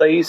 23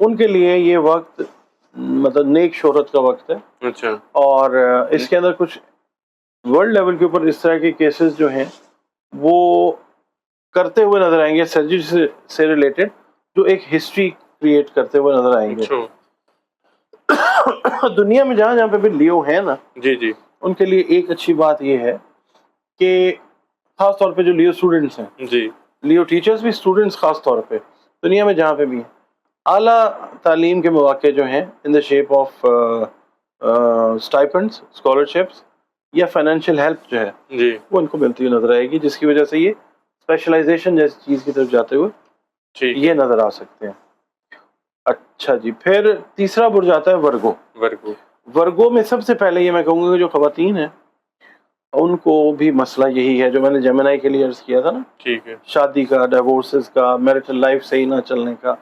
ان کے لیے یہ وقت مطلب نیک شہرت کا وقت ہے. اچھا. اور اس کے اندر کچھ ورلڈ لیول کے اوپر اس طرح کے کیسز جو ہیں وہ کرتے ہوئے نظر آئیں گے سرجری سے ریلیٹڈ, جو ایک ہسٹری کریٹ کرتے ہوئے نظر آئیں گے. دنیا میں جہاں جہاں پہ بھی لیو ہیں نا, جی ان کے لیے ایک اچھی بات یہ ہے کہ خاص طور پہ جو لیو اسٹوڈنٹس ہیں, جی, لیو ٹیچرز بھی, اسٹوڈنٹس خاص طور پہ دنیا میں جہاں پہ بھی ہیں, اعلیٰ تعلیم کے مواقع جو ہیں ان دا شیپ آف اسٹائپنڈس, اسکالرشپس یا فائنینشیل ہیلپ جو ہے جی, وہ ان کو ملتی ہوئی نظر آئے گی, جس کی وجہ سے یہ اسپیشلائزیشن جیسی چیز کی طرف جاتے ہوئے یہ نظر آ سکتے ہیں. اچھا جی, پھر تیسرا برج آتا ہے ورگو. ورگو میں سب سے پہلے یہ میں کہوں گا کہ جو خواتین ہیں ان کو بھی مسئلہ یہی ہے جو میں نے جیمنائی کے لیے عرض کیا تھا نا, ٹھیک ہے, شادی کا, ڈیورسز کا, میرٹل لائف صحیح نہ چلنے کا,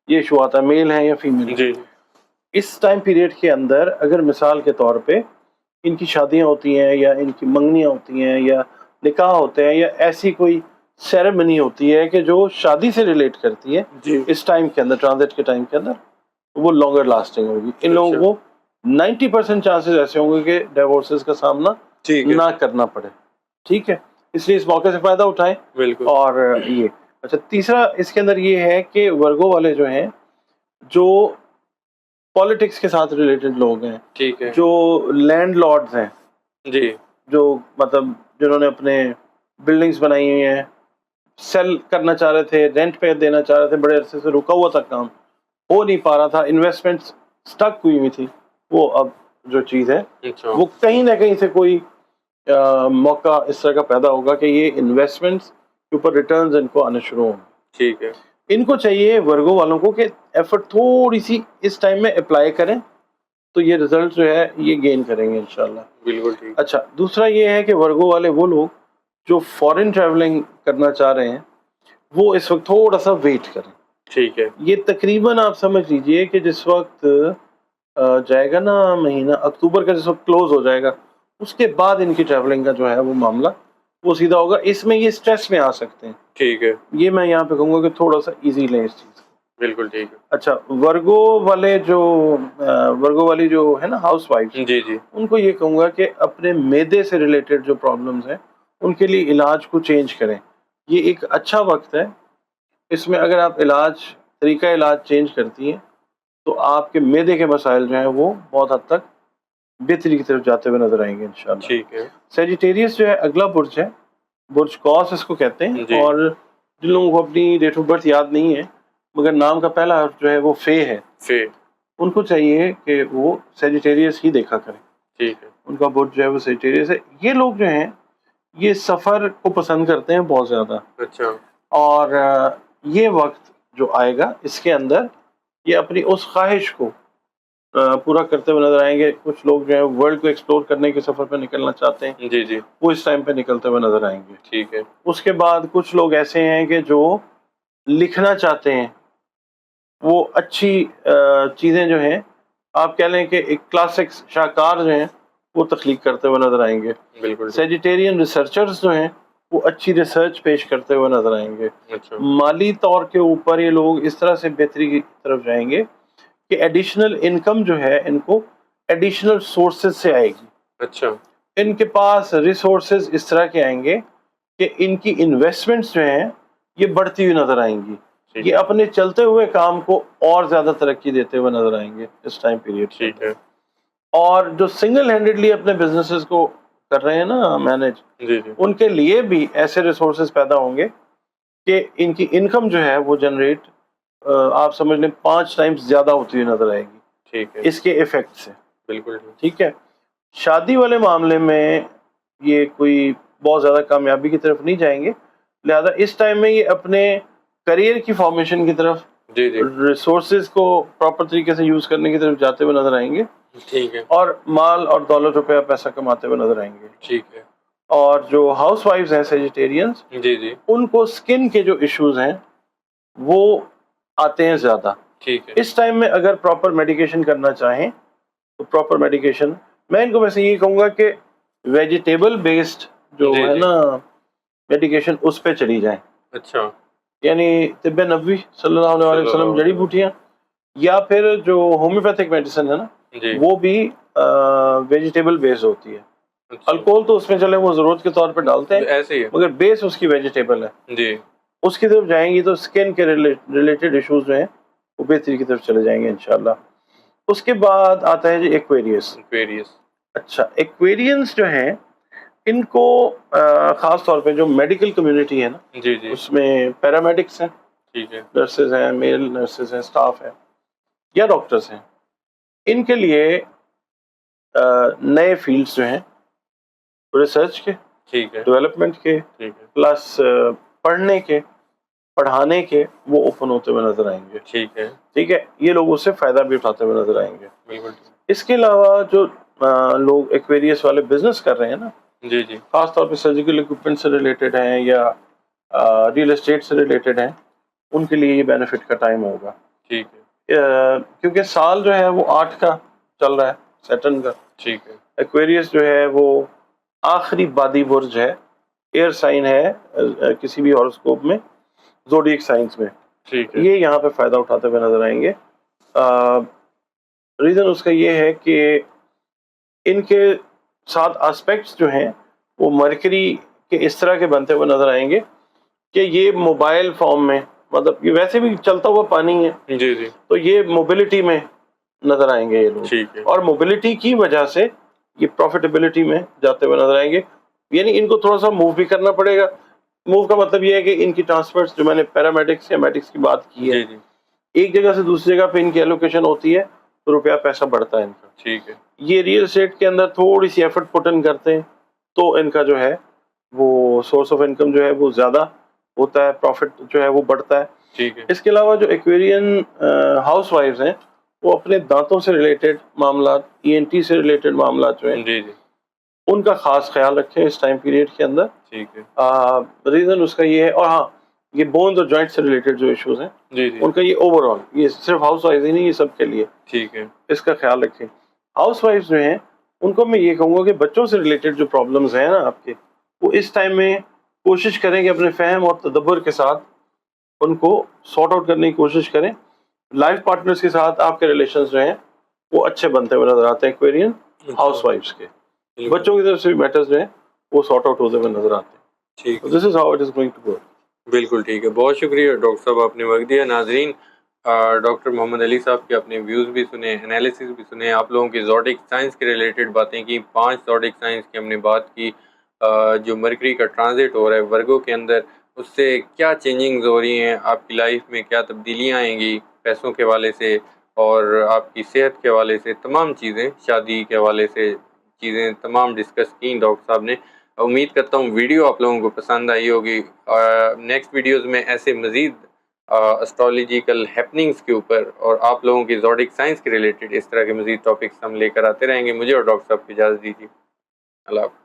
یہ ایشو آتا ہے, میل ہے یا فیمیل. جی, اس ٹائم پیریڈ کے اندر اگر مثال کے طور پہ ان کی شادیاں ہوتی ہیں یا ان کی منگنیاں ہوتی ہیں یا نکاح ہوتے ہیں یا ایسی کوئی سیریمنی ہوتی ہے کہ جو شادی سے ریلیٹ کرتی ہے جی, اس ٹائم کے اندر, ٹرانزٹ کے ٹائم کے اندر, وہ لانگر لاسٹنگ ہوگی. ان لوگوں کو 90% چانسز ایسے ہوں گے کہ ڈیورسز کا سامنا نہ کرنا پڑے. ٹھیک ہے, اس لیے اس موقع سے فائدہ اٹھائیں. بالکل. اور یہ اچھا, تیسرا اس کے اندر یہ ہے کہ ورگو والے جو ہیں جو پالیٹکس کے ساتھ ریلیٹڈ لوگ ہیں, ٹھیک ہے, جو لینڈ لارڈز ہیں, جی, جو مطلب جنہوں نے اپنے بلڈنگز بنائی ہوئی ہیں, سیل کرنا چاہ رہے تھے, رینٹ پہ دینا چاہ رہے تھے, بڑے عرصے سے رکا ہوا تھا, کام ہو نہیں پا رہا تھا, انویسٹمنٹ سٹک ہوئی ہوئی تھی, وہ اب جو چیز ہے وہ کہیں نہ کہیں سے کوئی موقع اس طرح کا پیدا ہوگا کہ یہ انویسٹمنٹس کے اوپر ریٹرنز ان کو آنے شروع ہوں. ٹھیک ہے, ان کو چاہیے ورگو والوں کو کہ ایفرٹ تھوڑی سی اس ٹائم میں اپلائی کریں تو یہ رزلٹ جو ہے یہ گین کریں گے انشاءاللہ. بالکل ٹھیک. اچھا, دوسرا یہ ہے کہ ورگو والے وہ لوگ جو فورن ٹریولنگ کرنا چاہ رہے ہیں وہ اس وقت تھوڑا سا ویٹ کریں. ٹھیک ہے, یہ تقریباً آپ سمجھ لیجئے کہ جس وقت جائے گا نا مہینہ اکتوبر کا, جس وقت کلوز ہو جائے گا اس کے بعد ان کی ٹریولنگ کا جو ہے وہ معاملہ وہ سیدھا ہوگا. اس میں یہ اسٹریس میں آ سکتے ہیں. ٹھیک ہے, یہ میں یہاں پہ کہوں گا کہ تھوڑا سا ایزی لیں اس چیز کو. بالکل ٹھیک ہے. اچھا, ورگو والی جو ہے نا ہاؤس وائف, جی جی, ان کو یہ کہوں گا کہ اپنے معدے سے ریلیٹڈ جو پرابلمز ہیں ان کے لیے علاج کو چینج کریں. یہ ایک اچھا وقت ہے, اس میں اگر آپ طریقہ علاج چینج کرتی ہیں تو آپ کے معدے کے مسائل جو ہیں وہ بہت حد تک بہتری کی طرف جاتے ہوئے نظر آئیں گے انشاءاللہ. ٹھیک ہے. سیجیٹیریس جو ہے اگلا برج ہے, برج کوس اس کو کہتے ہیں. جی. اور جن لوگوں کو اپنی ڈیٹ آف برتھ یاد نہیں ہے مگر نام کا پہلا حرف جو ہے وہ فے ہے, ان کو چاہیے کہ وہ سیجیٹیریس ہی دیکھا کریں. ٹھیک ہے, ان کا برج جو ہے وہ سیجیٹیریس ہے. یہ لوگ جو ہیں یہ سفر کو پسند کرتے ہیں بہت زیادہ. اچھا, اور یہ وقت جو آئے گا اس کے اندر یہ اپنی اس خواہش کو پورا کرتے ہوئے نظر آئیں گے. کچھ لوگ جو ہیں ورلڈ کو ایکسپلور کرنے کے سفر پہ نکلنا چاہتے ہیں, جی جی, وہ اس ٹائم پہ نکلتے ہوئے نظر آئیں گے. ٹھیک ہے. اس کے بعد کچھ لوگ ایسے ہیں کہ جو لکھنا چاہتے ہیں, وہ اچھی چیزیں جو ہیں آپ کہہ لیں کہ ایک کلاسک شاہکار جو ہیں وہ تخلیق کرتے ہوئے نظر آئیں گے. بالکل. سیجیٹیرین ریسرچرز جو ہیں وہ اچھی ریسرچ پیش کرتے ہوئے نظر آئیں گے. اچھا, مالی طور کے اوپر یہ لوگ اس طرح سے بہتری کی طرف جائیں گے کہ ایڈیشنل انکم جو ہے ان کو ایڈیشنل سورسز سے آئے گی. اچھا, ان کے پاس ریسورسز اس طرح کے آئیں گے کہ ان کی انویسٹمنٹس جو ہیں یہ بڑھتی ہوئی نظر آئیں گی. یہ اپنے چلتے ہوئے کام کو اور زیادہ ترقی دیتے ہوئے نظر آئیں گے اس ٹائم پیریڈ. ٹھیک ہے. اور جو سنگل ہینڈڈلی اپنے بزنسز کو کر رہے ہیں نا مینج, جی جی, ان کے لیے بھی ایسے ریسورسز پیدا ہوں گے کہ ان کی انکم جو ہے وہ جنریٹ آپ سمجھ لیں 5 ٹائمز زیادہ ہوتی ہوئی نظر آئے گی. ٹھیک ہے, اس کے ایفیکٹ سے. بالکل. ٹھیک ہے. شادی والے معاملے میں یہ کوئی بہت زیادہ کامیابی کی طرف نہیں جائیں گے, لہذا اس ٹائم میں یہ اپنے کریئر کی فارمیشن کی طرف, جی جی, ریسورسز کو پراپر طریقے سے یوز کرنے کی طرف جاتے ہوئے نظر آئیں گے. ٹھیک ہے. اور مال اور دولت روپیہ پیسہ کماتے ہوئے نظر آئیں گے. ٹھیک ہے. اور جو ہاؤس وائفز ہیں سیجیٹیرینز, جی جی, ان کو سکن کے جو ایشوز ہیں وہ آتے ہیں زیادہ. ٹھیک ہے. اس ٹائم میں اگر پراپر میڈیکیشن کرنا چاہیں تو پراپر میڈیکیشن, میں ان کو ویسے یہ کہوں گا کہ ویجیٹیبل بیسڈ جو ہے نا میڈیکیشن اس پہ چلی جائیں. اچھا, یعنی طب نبوی صلی اللہ علیہ وسلم جڑی بوٹیاں یا پھر جو ہومیوپیتھک میڈیسن ہے نا وہ بھی ویجیٹیبل بیس ہوتی ہے. الکوہول تو اس میں چلے وہ ضرورت کے طور پہ ڈالتے ہیں ایسے ہی، مگر بیس اس کی ویجیٹیبل ہے جی. اس کی طرف جائیں گی تو اسکن کے ریلیٹڈ ایشوز جو ہیں وہ بہتری کی طرف چلے جائیں گے انشاءاللہ. اس کے بعد آتا ہے جی ایکویریس. اچھا ایکویرینس جو ہیں ان کو خاص طور پہ جو میڈیکل کمیونٹی ہے نا جی جی اس میں پیرامیڈکس ہیں، ٹھیک ہے، نرسز ہیں، میل نرسز ہیں، سٹاف ہیں یا ڈاکٹرز ہیں، ان کے لیے نئے فیلڈز جو ہیں ریسرچ کے، ٹھیک ہے، ڈیولپمنٹ کے، ٹھیک ہے، پلس پڑھنے کے، پڑھانے کے، وہ اوپن ہوتے ہوئے نظر آئیں گے. ٹھیک ہے ٹھیک ہے، یہ لوگ اس سے فائدہ بھی اٹھاتے ہوئے نظر آئیں گے. بالکل. اس کے علاوہ جو لوگ ایکویریس والے بزنس کر رہے ہیں نا جی جی خاص طور پہ سرجیکل اکوپمنٹ سے ریلیٹڈ ہیں یا ریئل اسٹیٹ سے ریلیٹڈ ہیں، ان کے لیے یہ بینیفٹ کا ٹائم ہوگا. ٹھیک ہے، کیونکہ سال جو ہے وہ 8 کا چل رہا ہے سیٹرن کا. ٹھیک ہے. ایکویریس جو ہے وہ آخری بادی برج ہے، ایئر سائن ہے کسی بھی ہاروسکوپ میں، زوڈیک سائنس میں. ٹھیک ہے. یہ یہاں پہ فائدہ اٹھاتے ہوئے نظر آئیں گے. ریزن اس کا یہ ہے کہ ان کے 7 آسپیکٹس جو ہیں وہ مرکری کے اس طرح کے بنتے ہوئے نظر آئیں گے کہ یہ موبائل فارم میں، مطلب یہ ویسے بھی چلتا ہوا پانی ہے جی جی، تو یہ موبلٹی میں نظر آئیں گے یہ لوگ. ٹھیک ہے. اور موبلٹی کی وجہ سے یہ پروفیٹیبلٹی میں جاتے ہوئے نظر آئیں گے. یعنی ان کو تھوڑا سا موو بھی کرنا پڑے گا. موو کا مطلب یہ ہے کہ ان کی ٹرانسفرز جو میں نے پیرامیڈکس یا میڈکس کی بات کی ہے، ایک جگہ سے دوسری جگہ پہ ان کی ایلوکیشن ہوتی ہے تو روپیہ پیسہ بڑھتا ہے ان کا. ٹھیک ہے. یہ ریئل اسٹیٹ کے اندر تھوڑی سی ایفرٹ پٹ ان کرتے ہیں تو ان کا جو ہے وہ سورس آف انکم جو ہے وہ زیادہ ہوتا ہے، پروفٹ جو ہے وہ بڑھتا ہے. ٹھیک ہے. اس کے علاوہ جو ایکویرین ہاؤس وائفز ہیں وہ اپنے دانتوں سے ریلیٹڈ معاملات، ENT سے ریلیٹڈ معاملات جو ہیں جی جی ان کا خاص خیال رکھیں اس ٹائم پیریڈ کے اندر. ٹھیک ہے. ریزن اس کا یہ ہے، اور ہاں یہ بونز اور جوائنٹ سے ریلیٹڈ جو ایشوز ہیں جی جی ان کا یہ اوور آل، یہ صرف ہاؤس وائف ہی نہیں، یہ سب کے لیے. ٹھیک ہے. اس کا خیال رکھیں. ہاؤس وائف جو ہیں ان کو میں یہ کہوں گا کہ بچوں سے ریلیٹڈ جو پرابلمز ہیں نا آپ کے، وہ اس ٹائم میں کوشش کریں کہ اپنے فہم اور تدبر کے ساتھ ان کو سارٹ آؤٹ کرنے کی کوشش کریں. لائف پارٹنرز کے ساتھ آپ کے ریلیشنز جو ہیں وہ اچھے بنتے ہوئے نظر آتے ہیں ایکویرین ہاؤس وائفز کے. بچوں کی طرف سے بھی میٹرز جو ہیں وہ سارٹ آؤٹ ہوتے ہوئے نظر آتے ہیں. ٹھیک ہے. This is how it is going to go. بالکل ٹھیک ہے. بہت شکریہ ڈاکٹر صاحب، آپ نے وقت دیا. ناظرین، ڈاکٹر محمد علی صاحب کے اپنے ویوز بھی سنے، انالیسس بھی سنے، آپ لوگوں کی زوڈک سائنس کے ریلیٹڈ باتیں کی. 5 زوڈک سائنس کی ہم نے بات کی. جو مرکری کا ٹرانزٹ ہو رہا ہے ورگو کے اندر، اس سے کیا چینجنگز ہو رہی ہیں، آپ کی لائف میں کیا تبدیلیاں آئیں گی پیسوں کے حوالے سے اور آپ کی صحت کے حوالے سے، تمام چیزیں، شادی کے حوالے سے چیزیں تمام ڈسکس کی ڈاکٹر صاحب نے. امید کرتا ہوں ویڈیو آپ لوگوں کو پسند آئی ہوگی. نیکسٹ ویڈیوز میں ایسے مزید اسٹرالوجیکل ہیپننگز کے اوپر اور آپ لوگوں کی زوڈک سائنس کے ریلیٹڈ اس طرح کے مزید ٹاپکس ہم لے کر آتے رہیں گے. مجھے اور ڈاکٹر صاحب کی اجازت دیجیے. اللہ حافظ.